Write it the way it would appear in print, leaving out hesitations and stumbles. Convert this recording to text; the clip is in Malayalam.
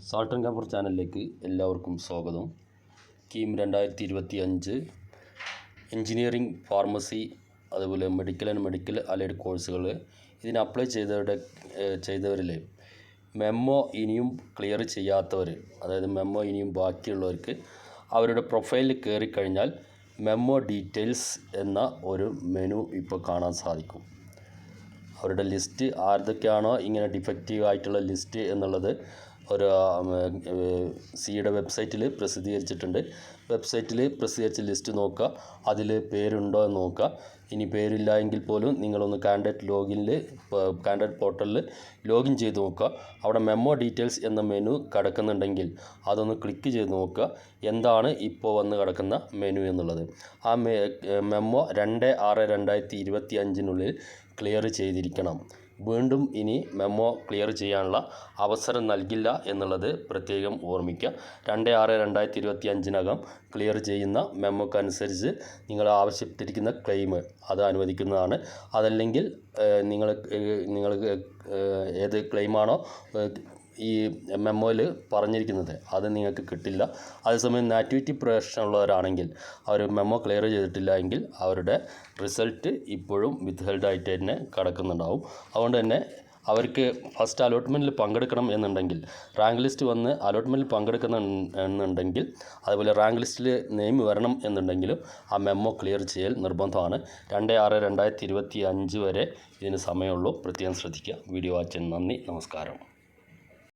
സാൾട്ട് ആൻഡ് കംഫർട്ട് ചാനലിലേക്ക് എല്ലാവർക്കും സ്വാഗതം. കീം 2025 എഞ്ചിനീയറിംഗ്, ഫാർമസി, അതുപോലെ മെഡിക്കൽ ആൻഡ് മെഡിക്കൽ അലൈഡ് കോഴ്സുകൾ ഇതിന് അപ്ലൈ ചെയ്തവരിൽ മെമ്മോ ഇനിയും ക്ലിയർ ചെയ്യാത്തവർ, അതായത് മെമ്മോ ഇനിയും ബാക്കിയുള്ളവർക്ക് അവരുടെ പ്രൊഫൈലിൽ കയറിക്കഴിഞ്ഞാൽ മെമ്മോ ഡീറ്റെയിൽസ് എന്ന ഒരു മെനു ഇപ്പോൾ കാണാൻ സാധിക്കും. അവരുടെ ലിസ്റ്റ് ആർക്കൊക്കെയാണോ ഇങ്ങനെ ഡിഫക്റ്റീവ് ആയിട്ടുള്ള ലിസ്റ്റ് എന്നുള്ളത് ഒരു സിയുടെ വെബ്സൈറ്റിൽ പ്രസിദ്ധീകരിച്ചിട്ടുണ്ട്. വെബ്സൈറ്റിൽ പ്രസിദ്ധീകരിച്ച ലിസ്റ്റ് നോക്കുക, അതിൽ പേരുണ്ടോ എന്ന് നോക്കുക. ഇനി പേരില്ല എങ്കിൽ പോലും നിങ്ങളൊന്ന് കാൻഡിഡേറ്റ് പോർട്ടലിൽ ലോഗിൻ ചെയ്ത് നോക്കുക. അവിടെ മെമ്മോ ഡീറ്റെയിൽസ് എന്ന മെനു കിടക്കുന്നുണ്ടെങ്കിൽ അതൊന്ന് ക്ലിക്ക് ചെയ്ത് നോക്കുക, എന്താണ് ഇപ്പോൾ വന്ന് കിടക്കുന്ന മെനു എന്നുള്ളത്. ആ മെമ്മോ 2/6/2025 ക്ലിയർ ചെയ്തിരിക്കണം. വീണ്ടും ഇനി മെമ്മോ ക്ലിയർ ചെയ്യാനുള്ള അവസരം നൽകില്ല എന്നുള്ളത് പ്രത്യേകം ഓർമ്മിക്കുക. 2/6/2025 ക്ലിയർ ചെയ്യുന്ന മെമ്മോക്കനുസരിച്ച് നിങ്ങൾ ആവശ്യപ്പെട്ടിരിക്കുന്ന ക്ലെയിം അത് അനുവദിക്കുന്നതാണ്. അതല്ലെങ്കിൽ നിങ്ങൾ ഏത് ക്ലെയിമാണോ ഈ മെമ്മോയിൽ പറഞ്ഞിരിക്കുന്നത് അത് നിങ്ങൾക്ക് കിട്ടില്ല. അതേസമയം നാറ്റിവിറ്റി പ്രശ്നമുള്ളവരാണെങ്കിൽ അവർ മെമ്മോ ക്ലിയർ ചെയ്തിട്ടില്ല എങ്കിൽ അവരുടെ റിസൾട്ട് ഇപ്പോഴും വിത്ത്ഹെൽഡ് തന്നെ കിടക്കുന്നുണ്ടാവും. അതുകൊണ്ട് തന്നെ അവർക്ക് ഫസ്റ്റ് അലോട്ട്മെൻറ്റിൽ പങ്കെടുക്കണം എന്നുണ്ടെങ്കിൽ, റാങ്ക് ലിസ്റ്റ് വന്ന് അലോട്ട്മെൻറ്റിൽ പങ്കെടുക്കുന്നുണ്ടെങ്കിൽ, അതുപോലെ റാങ്ക് ലിസ്റ്റിൽ നെയിം വരണം എന്നുണ്ടെങ്കിലും ആ മെമ്മോ ക്ലിയർ ചെയ്യൽ നിർബന്ധമാണ്. 2/6/2025 വരെ ഇതിന് സമയമുള്ളൂ. പ്രത്യേകം ശ്രദ്ധിക്കുക. വീഡിയോ വാച്ചിന് നന്ദി, നമസ്കാരം.